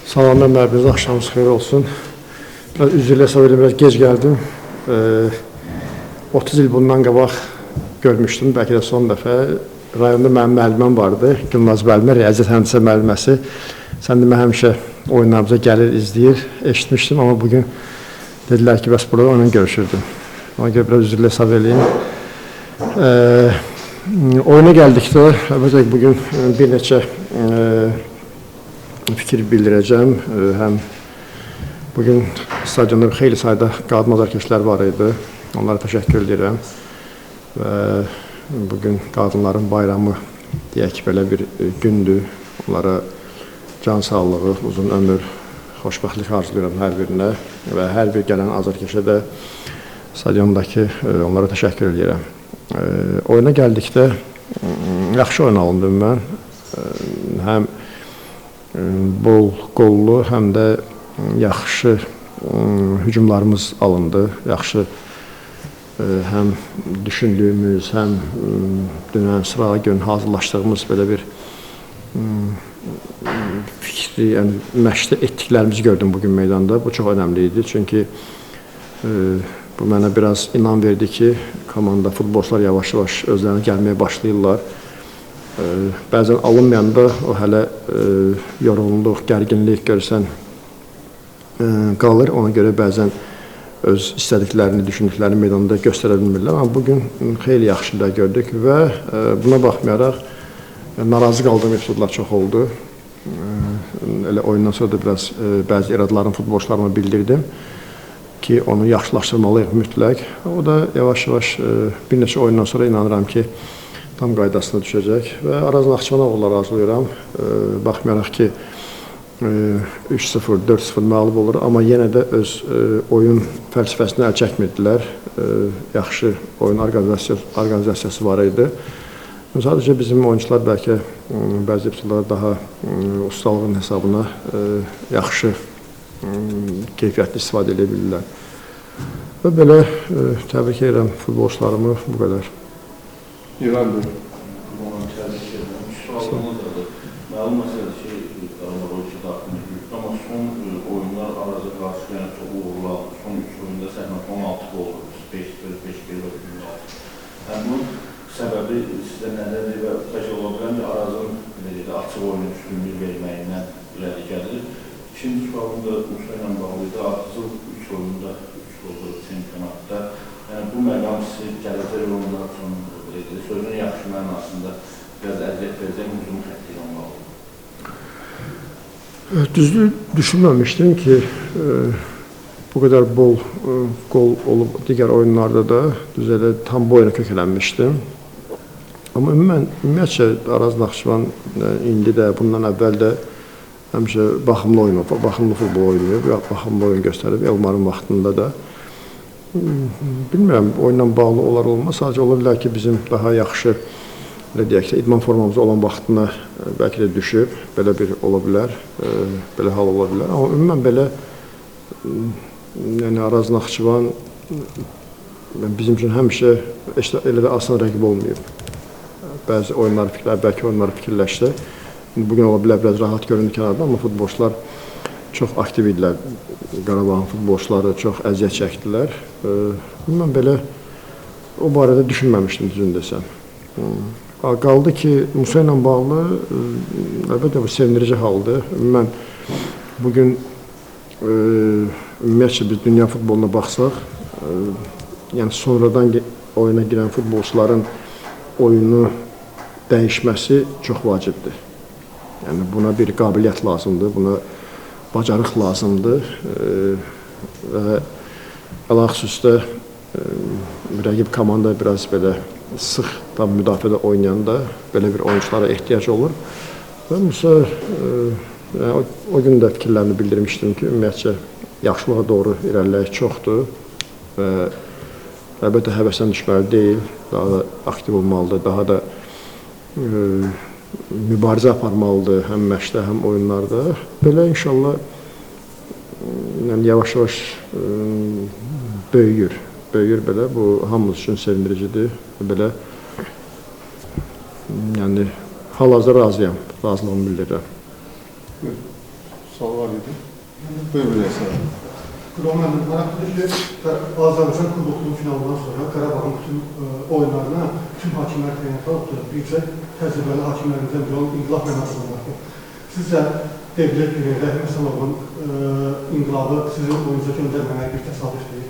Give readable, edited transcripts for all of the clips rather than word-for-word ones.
Salamlar müəbbiniz, axşamınız xeyir olsun. Biraz üzrlə söyləyim, biraz gec gəldim. 30 il bundan qabaq görmüşdüm, bəlkə də son dəfə. Rayonda mənim müəlliməm vardı, Gülnaz müəllimə, riyaziyyat həndisi müəlliməsi. Sən demə həmişə oyunlarımıza gəlir, izləyir, eşitmişdim, amma bugün dedilər ki, bəs burada onunla görüşürdüm. Ona görə biraz üzrlə söyləyim. Oyuna gəldikdə, əlbəttə bugün bir neçə fikir bildirəcəm. Həm bugün stadionda xeyli sayda qadın azarkeşlər var idi. Onlara təşəkkür edirəm. Və bugün qadınların bayramı deyək belə bir gündür. Onlara can sağlığı, uzun ömür, xoşbəxtlik arzulayıram hər birinə və hər bir gələn azarkeşə də stadiondakı onlara təşəkkür edirəm. Oyuna gəldikdə yaxşı oyun alındı mən. Həm bol qollu, həm də yaxşı hücumlarımız alındı. Yaxşı həm düşündüyümüz, həm dünən sırağa gün hazırlaşdığımız belə bir fikri, yəni məşqdə etdiklərimizi gördüm bugün meydanda. Bu çox önəmli idi. Çünki bu mənə biraz inan verdi ki, komanda, futbolçular yavaş-yavaş özlərinə gəlməyə başlayırlar. Bəzən alınmayanda o hələ yorğunluq, gərginlik görürsən qalır. Ona görə bəzən öz istədiklərini, düşündüklərini meydanda göstərə bilmirlər. Amma bugün xeyli yaxşı da gördük və buna baxmayaraq narazı qaldığım epizodlar çox oldu. Elə oyundan sonra da biraz bəzi iradlarını futbolçularıma bildirdim ki, onu yaxşılaşdırmalıyıq mütləq. O da yavaş-yavaş bir neçə oyundan sonra inanıram ki, tam qaydasına düşəcək və Araz Naxçıvana uğurlar arzulayıram. Baxmayaraq ki, 3-0, 4-0 məğlub olur, amma yenə də öz oyun fəlsəfəsini əl çəkmirdilər. Yaxşı oyun orqanizasiyası var idi. Sadəcə bizim oyuncular bəlkə bəzi epizodlarda daha ustalığın hesabına yaxşı, keyfiyyətli istifadə edə bilirlər. Və belə təbrik edirəm futbolçularımı, bu qədər. İran bölüm. Ona təbrik edirəm. Sualımız da məlum məsələdir ki, Qarabağ daxilində yürüdür, amma son oyunlar Araza qarşı yəni çox uğurlu aldı. Son 3 oyunda səhmən 16 qol oldu, 5-1, 5-1 və 1-6. Bunun səbəbi sizdə nədədir və bəlkə ola bilən ki, Arazın açıq oyunu üstünlüyü verməyindən irəli gəlir. İkinci sualım da Musa ilə bağlıydı. Artıq 3 oyunda 3 qoldur çempionatda. Yəni bu məqam sizi gələcək oyunlar üçün sözün yaxşı mənasında biraz əziyyət verəcək hücum xətti ilə bağlı. Düzdür, düşünməmişdim ki, bu qədər bol qol olub digər oyunlarda da düz elə tam bu oyuna köklənmişdim. Amma ümumiyyətcə Araz Naxçıvan indi də, bundan əvvəl də həmişə baxımlı oyun, baxımlı futbol oynayıb, baxımlı oyun göstərib, Elmarın vaxtında da. Bilmirəm, oyunla bağlı olar olmaz. Sadəcə ola bilər ki, bizim daha yaxşı, deyək ki, idman formamızda olan vaxtına bəlkə də düşüb, belə bir ola bilər, belə hal ola bilər. Amma ümumən belə, yəni Araz Naxçıvan bizim üçün həmişə elə də asan rəqib olmayıb. Bəzi oyunları fikirləşdi. Bugün ola bilər biraz rahat göründü kənarda, amma futbolçular çox aktiv idilər. Qarabağın futbolçuları çox əziyyət çəkdilər. Mən belə o barədə düşünməmişdim düzün desəm. Qaldı ki, Musa ilə bağlı əlbəttə bu sevindirici haldır. Mən bugün ümumiyyətcə biz dünya futboluna baxsaq, yəni sonradan oyuna girən futbolçuların oyunu dəyişməsi çox vacibdir. Yəni buna bir qabiliyyət lazımdır, buna bacarıq lazımdır və ələlxüsusda rəqib komanda biraz belə sıx müdafiədə oynayanda belə bir oyunculara ehtiyac olur. Və Musa o gün də fikirlərini bildirmişdim ki, ümumiyyətcə yaxşılığa doğru irəliləyək çoxdur və əlbəttə həvəsdən düşməli deyil, daha da aktiv olmalıdır, daha da mübarizə aparmalıdır həm məşqdə, həm oyunlarda. Belə inşallah yavaş-yavaş böyüyür belə. Bu hamımız üçün sevindiricidir. Belə hal-hazırda razıyam, razılığımı bildirirəm. Sual var idi. Buyur Rəsul. Qurban maraqlıdır ki, Azərbaycan Kubokunun finalından sonra Qarabağın bütün oyunlarına bütün hakimlər təyinata oturub. Bir təcrübəli hakimlərimizdən biri olan İnqilab Məmmədovun vardı. Sizcə Devlet günü Rəhim Həsənovun inqilabı sizin oyunuza göndərməmək bir təsadüfdür?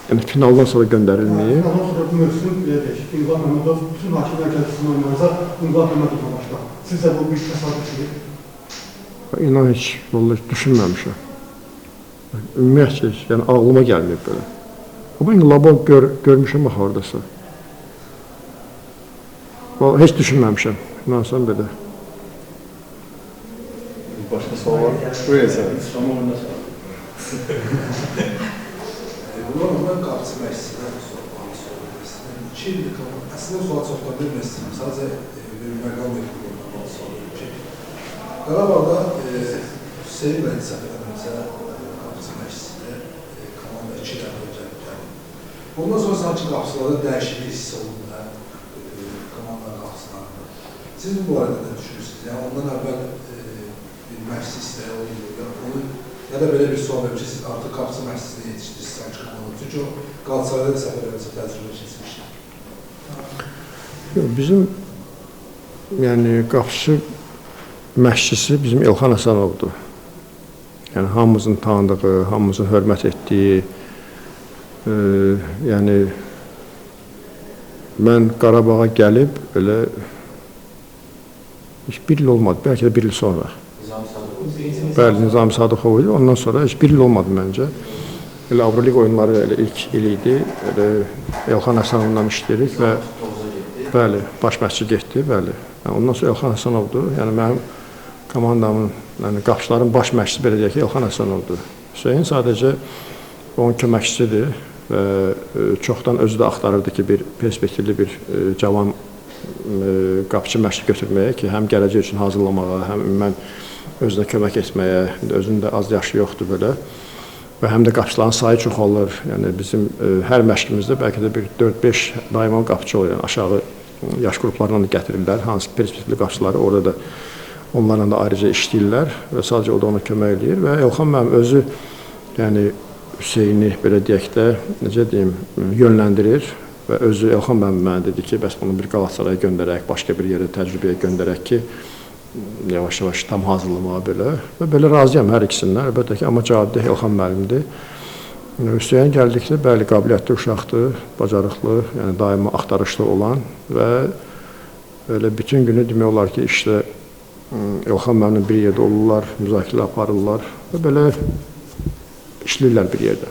Yəni finaldan sonra göndərilməyib. Finaldan sonra bu mövsüm belə deyək, İnqilab Məmmədov bütün hakimlər gəldi sizin oyunlarınıza İnqilab Məmmədovla başqa. Sizcə bu bir təsadüfdür? İnan heç vallahi düşünməmişəm. Ümumiyyətlə, yəni ağlıma gəlməyib belə. Amma inqilabı görmüşəm bax oradasa. Vallahi heç düşünməmişəm. İnansam belə. Başqa sual var? Buyur Rəsul. Son oyunda sağ. Bunlar qapısı məşqçisindən sorulur. 2 ildir əslində sual çoxdan bilmək istəyirəm. Sadəcə bir məqam yoxdur. Qarabağda Hüseyin bəy səfərlərimizə qapısı məşqçisində komanda 2 dəfə gəlib. Ondan sonra sanki qapısılarda dəyişiklik hiss olundu komandanın qapısılarında. Siz bu barədə nə düşünürsünüz? Yəni ondan əvvəl bir məşqçi istəyi oldu. Ya da belə bir sual verir ki, siz artıq qapısı məşqçisini yetişdirirsiniz sanki komanda. Çünki o Qalatasarayda da səfərlərimizə təcrübə keçmişdir. Bizim yəni qapısı məşqçisi bizim İlxan Həsənovdur. Yəni hamımızın tanıdığı, hamımızın hörmət etdiyi, yəni mən Qarabağa gəlib elə heç bir il olmadı, bəlkə də bir il sonra. Bəli, Nizami Sadıqov idi. Ondan sonra heç bir il olmadı məncə. Elə Avroliq oyunları elə ilk il idi. Elə İlxan Həsənovla işləyirik və bəli, baş məşqçi getdi, bəli. Ondan sonra İlxan Həsənovdur. Yəni mənim komandamın, yəni qapıçıların baş məşqçisi belə deyək ki, İlxan Həsənovdur. Hüseyin sadəcə onun köməkçisidir və çoxdan özü də axtarırdı ki, bir perspektivli bir cavan qapıçı məşqçi götürməyə ki, həm gələcək üçün hazırlamağa, həm mən özünə kömək etməyə, özünün də az yaşı yoxdur belə və həm də qapıçıların sayı çoxalır. Yəni bizim hər məşqimizdə bəlkə də bir 4-5 daima qapıçı olur. Yəni aşağı yaş qruplarından da gətirirlər. Hansı perspektivli qapıçıları orada da onlarla da ayrıca işləyirlər və sadəcə o da ona kömək eləyir və Elxan mənim özü yəni Hüseyni belə deyək də necə deyim yönləndirir və özü Elxan mənə dedi ki, bəs bunu bir Qalatasaraya göndərək, başqa bir yerə təcrübəyə göndərək ki, yavaş-yavaş tam hazırlamağa belə və belə razıyam hər ikisindən. Əlbəttə ki, amma cavabdeh Elxan müəllimdir. Hüseyin gəldikdə bəli qabiliyyətli uşaqdır, bacarıqlı, yəni daima axtarışlı olan və elə bütün günü demək olar ki, işdə Elxan müəllimlə bir yerdə olurlar, müzakirə aparırlar və belə işləyirlər bir yerdə.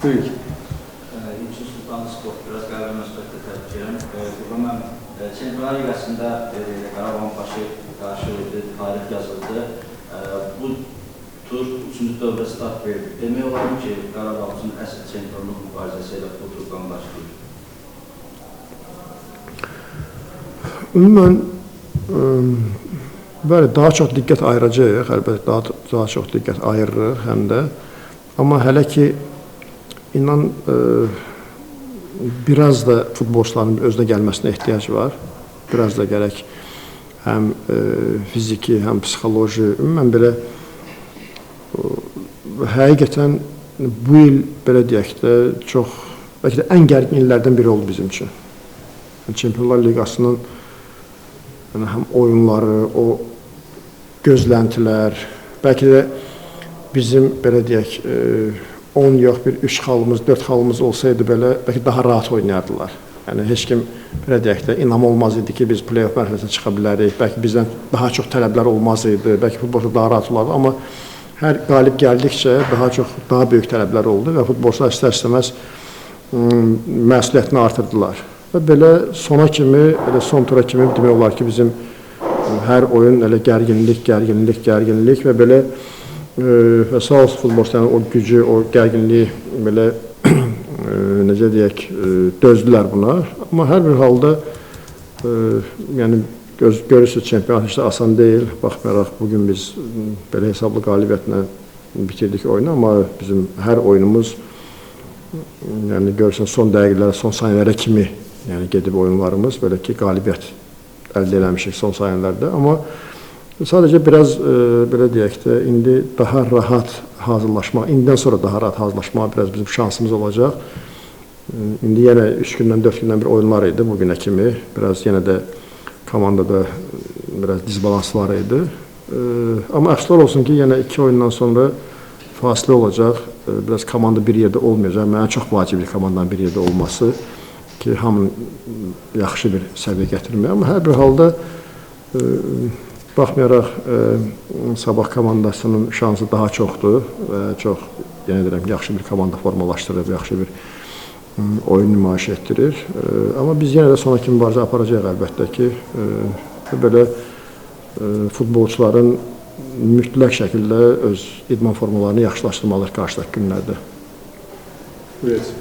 Buyur. İlkin Sultan Sport, biraz Qarabağ Məsuliyyətdə təbrik edirəm. Qurban mənim, Çempionlar Liqasında Qarabağın başı qarşı tarix yazıldı. Bu tur 3-cü dövrə start verdi. Demək olar ki, Qarabağ üçün əsl çempionluq mübarizəsi ilə bu turdan başlayır. Ümumən, bəli, daha çox diqqət ayıracaq, əlbəttə daha çox diqqət ayırırıq həm də. Amma hələ ki, inan biraz da futbolçuların özünə gəlməsinə ehtiyac var. Biraz da gərək həm fiziki, həm psixoloji, ümumən belə həqiqətən bu il belə deyək də çox, bəlkə də ən gərgin illərdən biri oldu bizim üçün. Çempionlar Liqasının həm oyunları, o gözləntilər, bəlkə də bizim belə deyək 10 yox bir 3 xalımız, 4 xalımız olsaydı belə bəlkə daha rahat oynayardılar. Yəni heç kim belə deyək də inam olmaz idi ki, biz play-off mərhələsinə çıxa bilərik. Bəlkə bizdən daha çox tələblər olmaz idi, bəlkə futbolda daha rahat olardı, amma hər qalib gəldikcə daha böyük tələblər oldu və futbolçular istər-istəməz məsuliyyətini artırdılar. Və belə sona kimi, elə son tura kimi demək olar ki, bizim hər oyun elə gərginlik və belə və sağ olsun futbolçuların o gücü, o gərginliyi belə necə deyək, dözdülər buna. Amma hər bir halda yəni görürsünüz, çempionat işte asan deyil. Baxmayaraq, bugün biz belə hesablı qalibiyyətlə bitirdik oyunu, amma bizim hər oyunumuz yəni görürsünüz son dəqiqələrə, son saniyələrə kimi yəni gedib oyunlarımız belə ki, qalibiyyət əldə eləmişik son sayənlərdə. Amma sadəcə biraz belə deyək də, indi daha rahat hazırlaşmaq, indidən sonra daha rahat hazırlaşmağa biraz bizim şansımız olacaq. İndi yenə 3 gündən, 4 gündən bir oyunlar idi bu günə kimi. Biraz yenə də komandada biraz disbalans var idi. Amma əfsuslar olsun ki, yenə 2 oyundan sonra fasilə olacaq. Biraz komanda bir yerdə olmayacaq. Mənə çox vacibdir komandanın bir yerdə olması ki, hamının yaxşı bir səviyyə gətirmək. Amma hər bir halda baxmayaraq Sabah komandasının şansı daha çoxdur və çox, yenə deyirəm, yaxşı bir komanda formalaşdırıb, yaxşı bir oyun nümayiş etdirir. Amma biz yenə də sonraki mübarizə aparacağıq əlbəttə ki, belə futbolçuların mütləq şəkildə öz idman formalarını yaxşılaşdırmalıdır qarşıdakı günlərdə. Buyursun.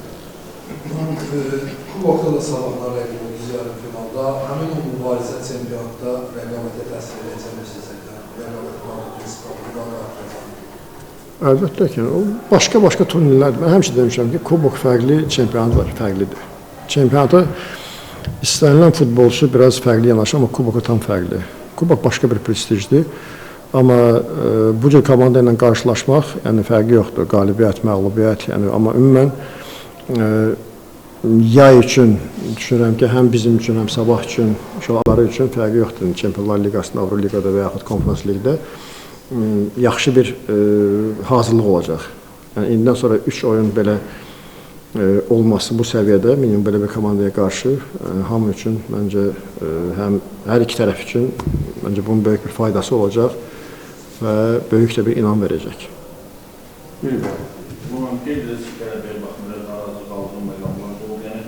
Kubokda da Sabahlar rəqib oldu yarım finalda. Həmin o mübarizə çempionatda rəqabətə təsir edəcək rəqabət qanunu Əlbəttə ki, o başqa turnirlərdir. Mən həmişə demişəm ki, kubok fərqli, çempionat var, fərqlidir. Çempionata istənilən futbolçu biraz fərqli yanaşır, amma kuboka tam fərqli. Kubok başqa bir prestijdir. Amma bu cür komanda ilə qarşılaşmaq, yəni fərqi yoxdur. Qalibiyyət, məğlubiyyət, yəni amma ümumən yay üçün düşünürəm ki, həm bizim üçün, həm Sabah üçün, uşaqları üçün fərqi yoxdur. Çempionlar Liqasında, Avro Liqada və yaxud Konferans Liqdə yaxşı bir hazırlıq olacaq. Yəni indidən sonra 3 oyun belə olması bu səviyyədə minimum belə bir komandaya qarşı hamı üçün məncə həm hər iki tərəf üçün məncə bunun böyük bir faydası olacaq və böyük də bir inam verəcək. Buna qeyd edəcəklərə bir baxımda narazı qaldığım məqamlar oldu. Yəni,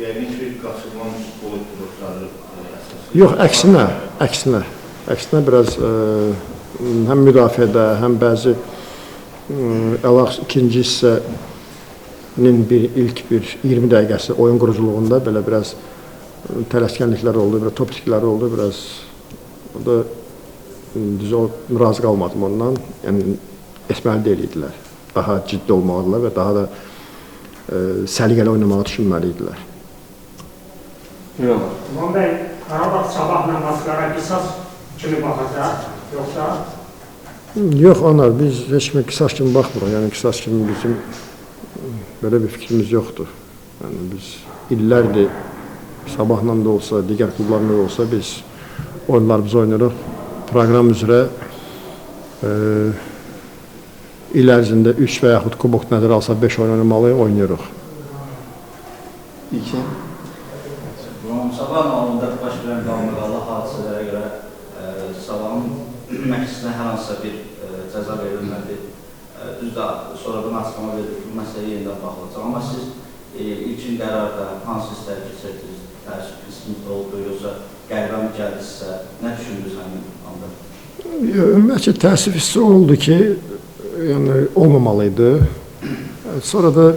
yəqin ki, qaçırılan futbol ehtiyatları əsasında. Yox, əksinə biraz həm müdafiədə, həm bəzi əlaq ikinci hissənin ilk 20 dəqiqəsi oyun quruculuğunda belə biraz tələskənliklər oldu, biraz top itikləri oldu, biraz o da düz razı qalmadım ondan. Yəni, etməli deyil idilər. Daha ciddi olmalıdırlar və daha da səliqəli oynamağı düşünməliydilər. İmam bəy, Qarabağ Sabahla maçlara qisas kimi baxacaq, yoxsa? Yox, onlar, biz heç kimi qisas kimi baxmırıq. Yəni, qisas kimi bizim belə bir fikrimiz yoxdur. Yəni, biz illərdir Sabahla da olsa, digər klublarla da olsa biz oyunlarımızı oynayırıq. Proqram üzrə il ərzində 3 və yaxud kubok nəzərə alsa 5 oyun oynamalı oynayırıq. İlkin. Sabah malında baş verən qalmaqalı hadisələrə görə Sabahın məşqçisinə hər hansısa bir cəza verilmədi. Düzdür, sonradan açıqlama verildi ki, məsələyə yenidən baxılacaq. Amma siz ilkin qərarda hansı istər keçirdiniz? Təəssüf qismində oldu, yoxsa qəribə mi gəldisə, nə düşündünüz həmin anda? Ümumiyyətlə, təəssüf hissi oldu ki, yəni, olmamalıydı. Sonra da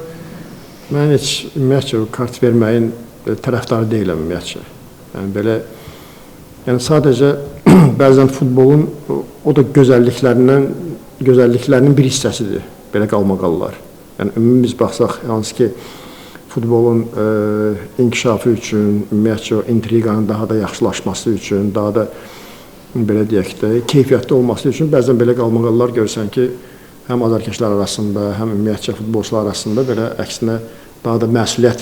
mən heç ümumiyyətlə kart verməyin tərəfdarı deyiləm ümumiyyətlə. Yəni, belə, yəni sadəcə bəzən futbolun o da gözəlliklərinin bir hissəsidir, belə qalmaqallar. Yəni, ümumi biz baxsaq, hansı ki, futbolun inkişafı üçün, ümumiyyətlə intriqanın daha da yaxşılaşması üçün, daha da belə deyək də, keyfiyyətli olması üçün bəzən belə qalmaqallar görsən ki, həm azarkeşlər arasında, həm ümumiyyətcə futbolçular arasında belə əksinə daha da məsuliyyət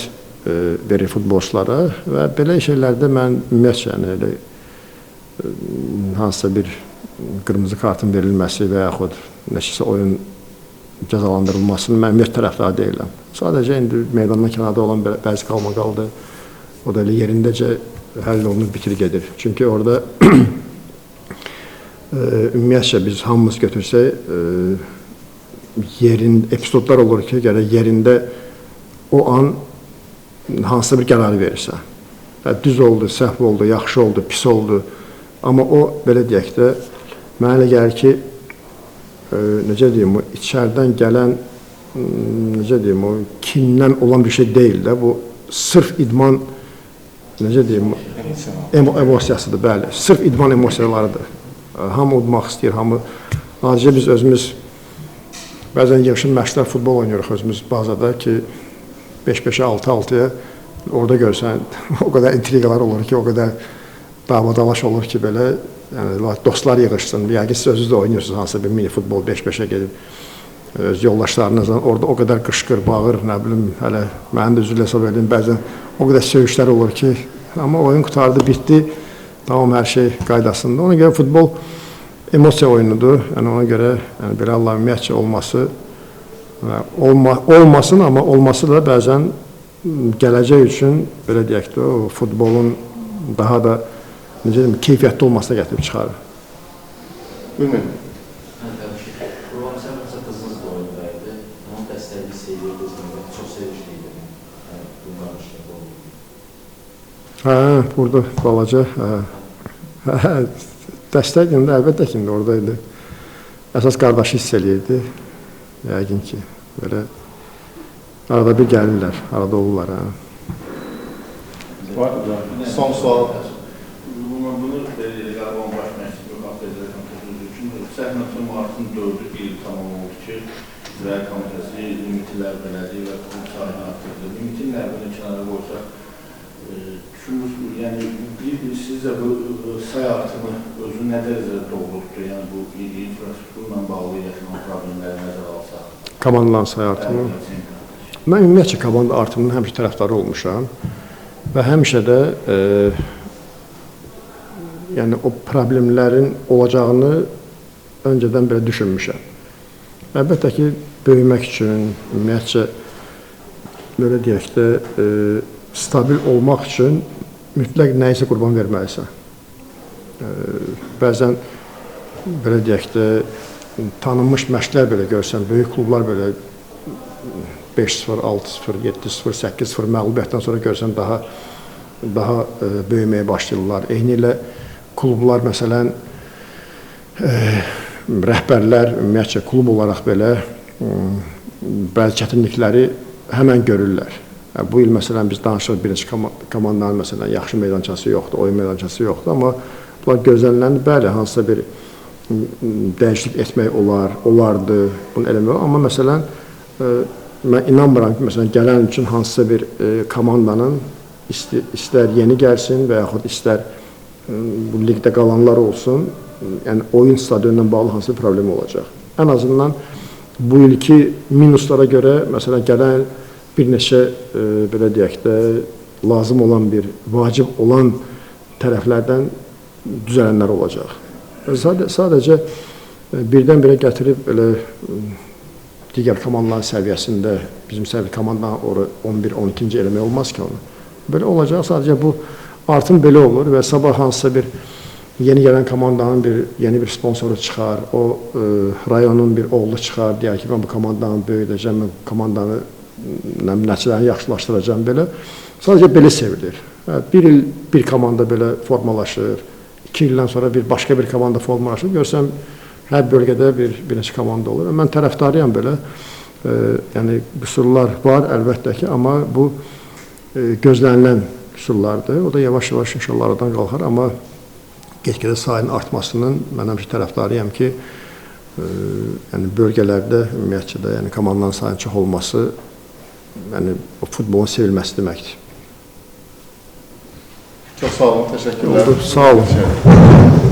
verir futbolçulara və belə şeylərdə mən ümumiyyətcə yəni, hansısa bir qırmızı kartın verilməsi və yaxud nəşəsə oyun cəzalandırılmasının mən ümumiyyət tərəfdarı deyiləm. Sadəcə indi meydandan kənarda olan bəzi qalmaqaldır, o da elə yerindəcə həll olunub bitir gedir. Çünki orada ümumiyyətcə biz hamımız götürsək, epizodlar olur ki, gərək yerində o an hansısa bir qərarı verirsən. Düz oldu, səhv oldu, yaxşı oldu, pis oldu. Amma o, belə deyək də, mənə elə gəlir ki, necə deyim, içərdən gələn, necə deyim, o kindən olan bir şey deyil də, bu sırf idman, necə deyim, emosiyasıdır, bəli, sırf idman emosiyalarıdır. Hamı udmaq istəyir, hamı, sadəcə biz özümüz, bəzən yığışın məşqlər futbol oynayırıq özümüz bazada ki, 5-5-ə, 6-6-ya orada görsən, o qədər intriqalar olur ki, o qədər davadalaş olur ki belə, yəni dostlar yığışsın, yəqin siz özünüz də oynuyorsunuz hansısa bir mini futbol 5-5-ə gedib öz yoldaşlarınızla orada o qədər qışqır, bağır, nə bilim, hələ mənim də üzrlə hesab edin, bəzən o qədər söyüşlər olur ki, amma oyun qutardı, bitdi, tamam hər şey qaydasında. Ona görə futbol emosiya oyunudur, yəni ona görə yəni, belə Allah ümumiyyətcə olması, olmasın, amma olması da bəzən gələcək üçün, belə deyək də, o futbolun daha da necə deyim, keyfiyyətli olmasına gətirib çıxarır. Buyurun. Qurban Səbəbsə qızınız da oyundaydı. Onun dəstəkli sevdiyi qızınız çox sevincliydi. Bu danışıqda oldu. Hə, burada balaca, hə, dəstək indi əlbəttə ki, indi oradaydı. Əsas qardaşı hiss eləyirdi, yəqin ki, belə arada bir gəlirlər, arada olurlar, hə. Var. Son sual. Bunu Qarabağın baş məşqçisi Federasiya Komitəsi üçün Səhmətçi Martın 4-ü il tamam oldu ki, İcra Komitəsi limitlər belədir və klub sayını artırdı. Limitin nərbini kənara qoysaq, yəni sizcə bu say artımı özü nə dərəcədə doğrultdu? Yəni bu infrastrukturla bağlı yaşanan problemləri nəzərə alsaq? Komandaların say artımı. Mən ümumiyyətcə komanda artımının həmişə tərəfdarı olmuşam və həmişə də yəni o problemlərin olacağını öncədən belə düşünmüşəm. Əlbəttə ki, böyümək üçün, ümumiyyətcə, belə deyək də, stabil olmaq üçün mütləq nəyisə qurban verməlisən. Bəzən, belə deyək də, tanınmış məşqlər belə görsən, böyük klublar belə 5-0, 6-0, 7-0, 8-0 məğlubiyyətdən sonra görsən daha böyüməyə başlayırlar. Eyni ilə klublar, məsələn, rəhbərlər, ümumiyyətcə, klub olaraq belə bəzi çətinlikləri həmən görürlər. Bu il, məsələn, biz danışırıq birinci komandanın, məsələn, yaxşı meydançası yoxdur, oyun meydançası yoxdur, amma bunlar gözlənilən, bəli, hansısa bir dəyişiklik etmək olardı, bunu eləmək olar. Amma, məsələn, mən inanmıram ki, məsələn, gələn üçün hansısa bir komandanın istər yeni gəlsin və yaxud istər bu ligdə qalanlar olsun, yəni oyun stadionla bağlı hansı bir problem olacaq. Ən azından bu ilki minuslara görə, məsələn, gələn bir neçə, belə deyək də, lazım olan bir, vacib olan tərəflərdən düzələnlər olacaq. Sadəcə birdən-birə gətirib elə digər komandaların səviyyəsində, bizim səviyyə komandanın 11-12-ci eləmək olmaz ki onu. Belə olacaq, sadəcə bu artım belə olur və sabah hansısa bir yeni gələn komandanın yeni bir sponsoru çıxar, o rayonun bir oğlu çıxar, deyər ki, mən bu komandanı böyüdəcəm, mən komandanı nəticələrini yaxşılaşdıracam belə. Sadəcə belə sevilir. Bir il bir komanda belə formalaşır, 2 ildən sonra başqa bir komanda formalaşır. Görsəm, hər bölgədə bir neçə komanda olur. Mən tərəfdarıyam belə. Yəni, qüsurlar var əlbəttə ki, amma bu gözlənilən qüsurlardır. O da yavaş-yavaş inşallah aradan qalxar, amma get-gedə sayının artmasının mən həmişə tərəfdarıyam ki, yəni bölgələrdə ümumiyyətcə də yəni komandanın sayının çox olması yəni o futbolun sevilməsi deməkdir. Çox sağ olun, təşəkkürlər. Sağ olun.